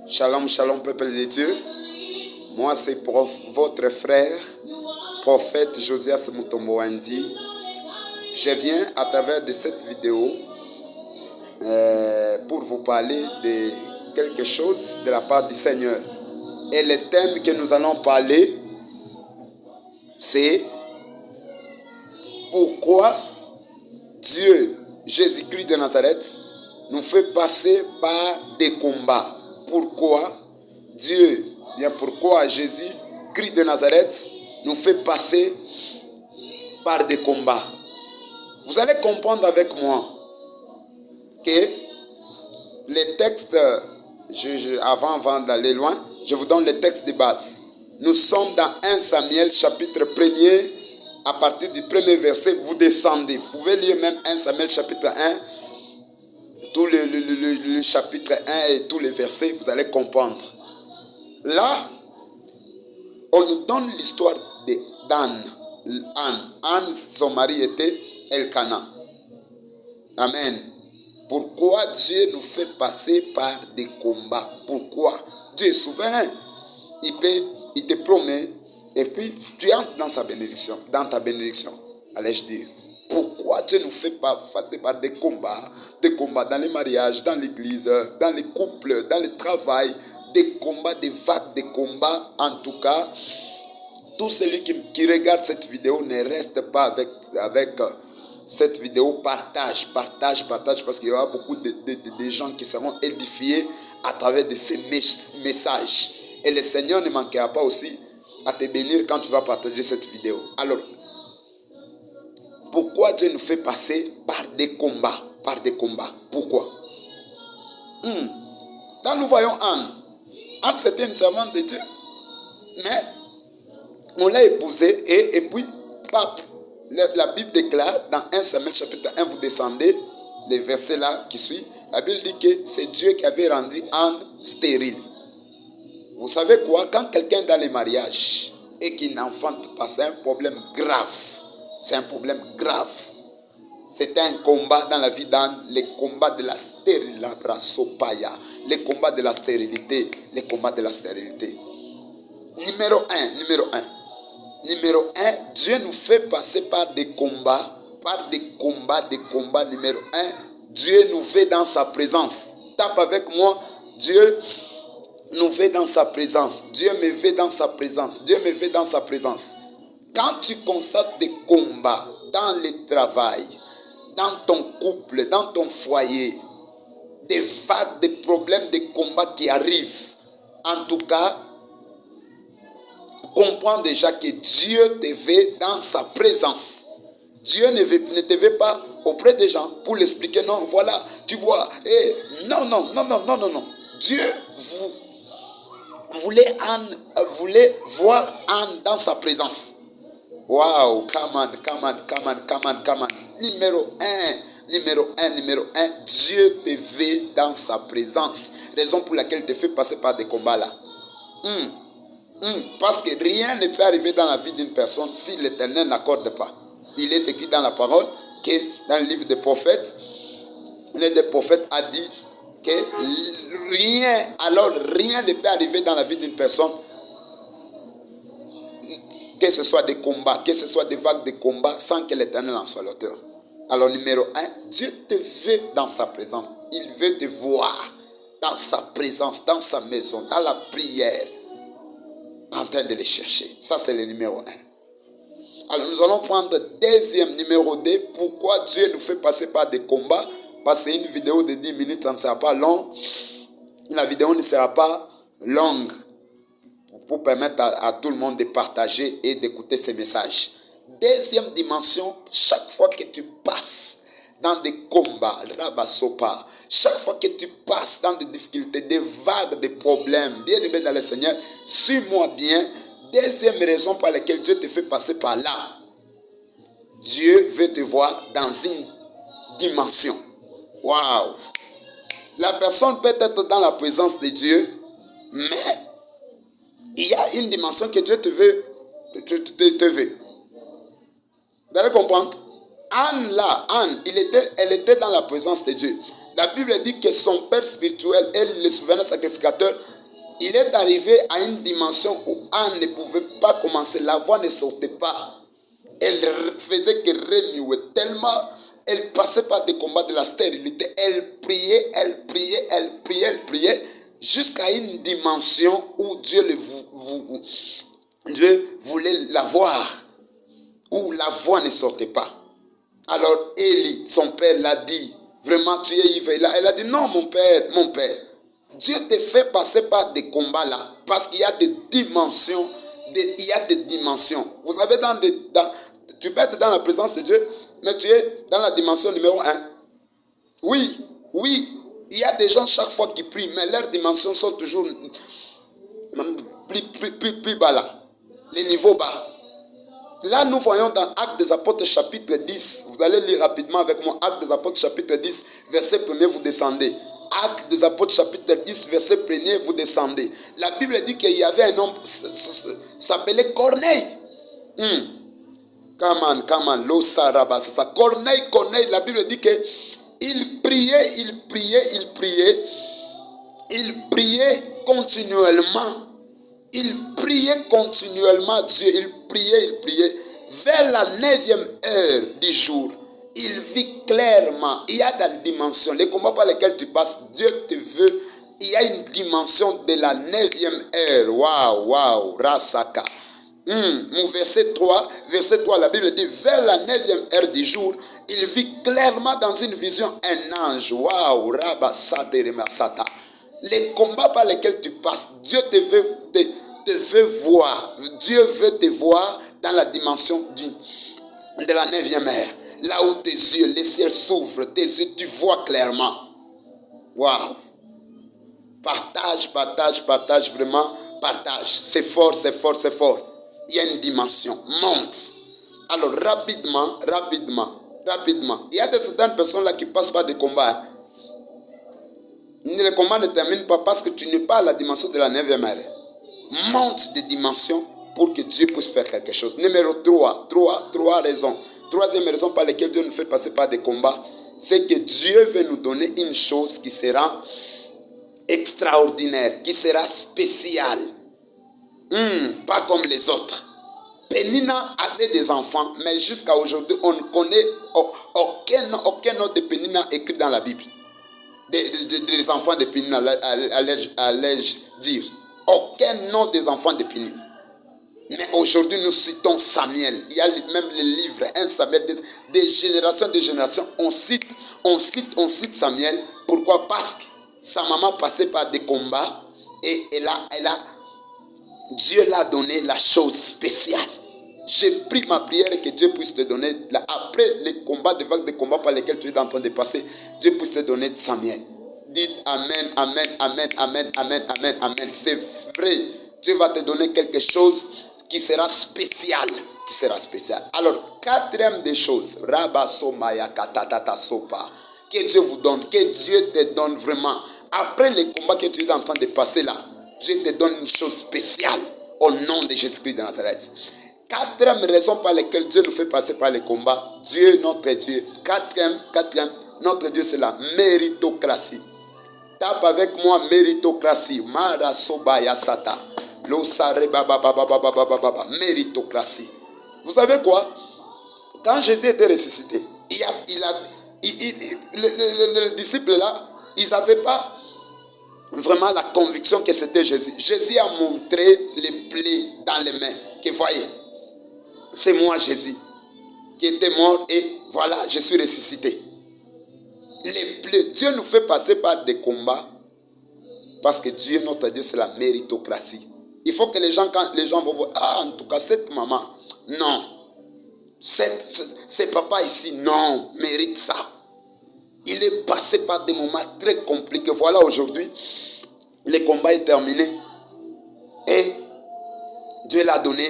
Shalom, shalom, peuple de Dieu. Moi, c'est votre frère, prophète Josias Mutombo-Wandi. Je viens à travers de cette vidéo pour vous parler de quelque chose de la part du Seigneur. Et le thème que nous allons parler, c'est pourquoi Dieu, Jésus-Christ de Nazareth, nous fait passer par des combats. Pourquoi Dieu, pourquoi Jésus-Christ de Nazareth nous fait passer par des combats. Vous allez comprendre avec moi que les textes, avant d'aller loin, je vous donne les textes de base. Nous sommes dans 1 Samuel chapitre 1er, à partir du premier verset, vous descendez. Vous pouvez lire même 1 Samuel chapitre 1, tout le chapitre 1 et tous les versets, vous allez comprendre. Là, on nous donne l'histoire d'Anne. Anne, son mari était Elkana. Amen. Pourquoi Dieu nous fait passer par des combats? Pourquoi? Dieu est souverain. Il te promet, et puis tu entres dans sa bénédiction, dans ta bénédiction. Allais-je dire. Pourquoi Dieu nous fait passer par des combats dans les mariages, dans l'église, dans les couples, dans le travail, des combats, des vagues de combats. En tout cas, tout celui qui regarde cette vidéo ne reste pas avec cette vidéo. Partage, parce qu'il y aura beaucoup de gens qui seront édifiés à travers de ces messages. Et le Seigneur ne manquera pas aussi à te bénir quand tu vas partager cette vidéo. Alors, pourquoi Dieu nous fait passer par des combats? Pourquoi? Là, nous voyons Anne. Anne, c'était une servante de Dieu. Mais, on l'a épousée et puis, pape. La Bible déclare, dans 1 Samuel chapitre 1, vous descendez, les versets là qui suivent, la Bible dit que c'est Dieu qui avait rendu Anne stérile. Vous savez quoi? Quand quelqu'un est dans les mariages et qui n'enfante pas, c'est un problème grave. C'est un problème grave. C'était un combat dans la vie d'Anne, les combats de la stérilité, les combats de la stérilité, Numéro 1, Dieu nous fait passer par des combats, Numéro 1, Dieu nous veut dans sa présence. Tape avec moi, Dieu nous veut dans sa présence. Dieu me veut dans sa présence. Quand tu constates des combats dans le travail, dans ton couple, dans ton foyer, des vagues, des problèmes, des combats qui arrivent, en tout cas, comprends déjà que Dieu te veut dans sa présence. Dieu ne te veut pas auprès des gens pour l'expliquer. Non, voilà, tu vois. Non. Dieu voulait voir Anne dans sa présence. Wow, come on. Numéro 1, Dieu te veut dans sa présence. Raison pour laquelle il te fait passer par des combats là. Parce que rien ne peut arriver dans la vie d'une personne si l'Éternel n'accorde pas. Il est écrit dans la parole que dans le livre des prophètes, l'un des prophètes a dit que rien ne peut arriver dans la vie d'une personne, que ce soit des combats, que ce soit des vagues de combats, sans que l'Éternel en soit l'auteur. Alors numéro 1, Dieu te veut dans sa présence. Il veut te voir dans sa présence, dans sa maison, dans la prière, en train de les chercher. Ça, c'est le numéro 1. Alors, nous allons prendre deuxième, numéro 2. Pourquoi Dieu nous fait passer par des combats? Parce que une vidéo de 10 minutes, ça ne sera pas long. La vidéo ne sera pas longue pour permettre à tout le monde de partager et d'écouter ces messages. Deuxième dimension, chaque fois que tu passes dans des combats, Rabasopa, chaque fois que tu passes dans des difficultés, des vagues, des problèmes, bien aimé dans le Seigneur, suis-moi bien. Deuxième raison par laquelle Dieu te fait passer par là. Dieu veut te voir dans une dimension. Waouh! La personne peut être dans la présence de Dieu, mais il y a une dimension que Dieu te veut. Vous allez comprendre? Anne, elle était dans la présence de Dieu. La Bible dit que son père spirituel et le souverain sacrificateur Il est arrivé à une dimension où Anne ne pouvait pas commencer. La voix ne sortait pas. Elle faisait que remuer tellement. Elle passait par des combats de la stérilité. Elle priait, elle priait, elle priait, elle priait. Jusqu'à une dimension où Dieu voulait la voir. Où la voix ne sortait pas. Alors Élie, son père, l'a dit. Vraiment, tu es ivre. Elle a dit, non, mon père. Dieu te fait passer par des combats là. Parce qu'il y a des dimensions. Il y a des dimensions. Vous savez, tu peux être dans la présence de Dieu, mais tu es dans la dimension numéro 1. Oui. Il y a des gens chaque fois qui prient, mais leurs dimensions sont toujours plus bas là. Les niveaux bas. Là, nous voyons dans Actes des Apôtres chapitre 10, vous allez lire rapidement avec moi, Actes des Apôtres chapitre 10, verset 1er, vous descendez. Actes des Apôtres chapitre 10, verset 1er, vous descendez. La Bible dit qu'il y avait un homme, s'appelait Corneille. Come on, lo saraba, c'est ça. Corneille, la Bible dit qu'il priait continuellement. Il priait continuellement Dieu. Il priait. Vers la 9e heure du jour, il vit clairement. Il y a des dimensions. Les combats par lesquels tu passes, Dieu te veut. Il y a une dimension de la 9e heure. Waouh, rasaka. Verset 3, la Bible dit, vers la 9e heure du jour, il vit clairement dans une vision un ange. Waouh, rabasata. Les combats par lesquels tu passes, Dieu te veut voir. Dieu veut te voir dans la dimension de la 9e heure. Là où tes yeux, les ciels s'ouvrent, tes yeux, tu vois clairement. Waouh. Partage, vraiment, partage. C'est fort. Il y a une dimension. Monte. Alors, rapidement. Il y a certaines personnes là qui passent par des combats. Le combat ne termine pas parce que tu n'es pas à la dimension de la 9e heure. Monte des dimensions pour que Dieu puisse faire quelque chose. Numéro 3 raisons. Troisième raison par laquelle Dieu nous fait passer par des combats, c'est que Dieu veut nous donner une chose qui sera extraordinaire, qui sera spéciale. Pas comme les autres. Pénina avait des enfants, mais jusqu'à aujourd'hui, on ne connaît aucun nom de Pénina écrit dans la Bible. Des enfants de Pénina, allais-je dire. Aucun nom des enfants de Pénina. Mais aujourd'hui, nous citons Samuel. Il y a même les livres, un Samuel, des générations, on cite Samuel. Pourquoi? Parce que sa maman passait par des combats et Dieu l'a donné la chose spéciale. J'ai pris ma prière que Dieu puisse te donner, après les combats, des combats par lesquels tu es en train de passer, Dieu puisse te donner Samuel. Dites amen. C'est vrai. Dieu va te donner quelque chose qui sera spécial. Alors, quatrième des choses, que Dieu vous donne, que Dieu te donne vraiment. Après les combats que tu es en train de passer là, Dieu te donne une chose spéciale au nom de Jésus-Christ de Nazareth. Quatrième raison par laquelle Dieu nous fait passer par les combats, Dieu, notre Dieu. Quatrième, notre Dieu, c'est la méritocratie. Tape avec moi, méritocratie. Marasobaya sata. Méritocratie. Vous savez quoi? Quand Jésus était ressuscité, les disciples là, ils n'avaient pas vraiment la conviction que c'était Jésus. Jésus a montré les plaies dans les mains. Que voyez, c'est moi Jésus qui était mort et voilà, je suis ressuscité. Les plaies, Dieu nous fait passer par des combats parce que Dieu, notre Dieu, c'est la méritocratie. Il faut que quand les gens vont voir, en tout cas, cette maman, non. C'est papa ici, non, mérite ça. Il est passé par des moments très compliqués. Voilà, aujourd'hui, le combat est terminé. Et Dieu l'a donné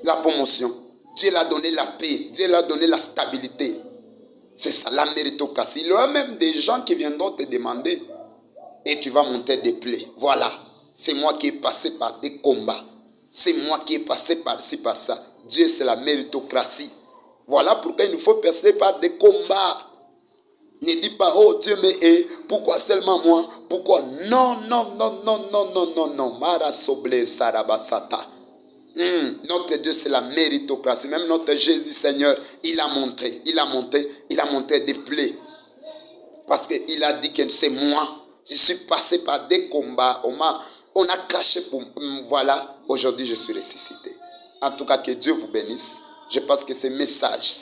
la promotion. Dieu l'a donné la paix. Dieu l'a donné la stabilité. C'est ça, la méritocratie. Il y aura même des gens qui viendront te demander et tu vas monter des plaies. Voilà. C'est moi qui ai passé par des combats. C'est moi qui ai passé par-ci, par ça. Dieu, c'est la méritocratie. Voilà pourquoi il nous faut passer par des combats. Ne dis pas, oh Dieu me hait, pourquoi seulement moi? Pourquoi? Non, non, non, non, non, non, non, non. Mara soble sarabasata. Notre Dieu, c'est la méritocratie. Même notre Jésus, Seigneur, il a monté, il a monté, il a monté des plaies. Parce qu'il a dit que c'est moi. Je suis passé par des combats. On a caché pour... Voilà, aujourd'hui je suis ressuscité. En tout cas, que Dieu vous bénisse. Je pense que ces messages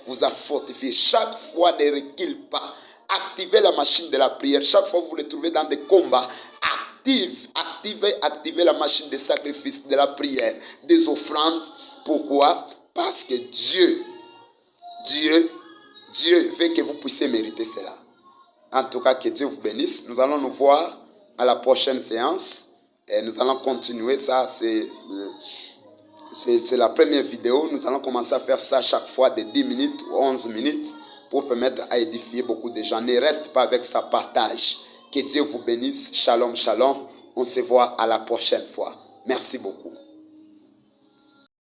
vous a fortifié. Chaque fois, ne recule pas. Activez la machine de la prière. Chaque fois que vous vous retrouvez dans des combats, activez la machine de sacrifice, de la prière, des offrandes. Pourquoi? Parce que Dieu veut que vous puissiez mériter cela. En tout cas, que Dieu vous bénisse. Nous allons nous voir à la prochaine séance. Et nous allons continuer. Ça, c'est la première vidéo. Nous allons commencer à faire ça chaque fois de 10 minutes ou 11 minutes pour permettre à édifier beaucoup de gens. Ne reste pas avec ça, partage. Que Dieu vous bénisse. Shalom, shalom. On se voit à la prochaine fois. Merci beaucoup.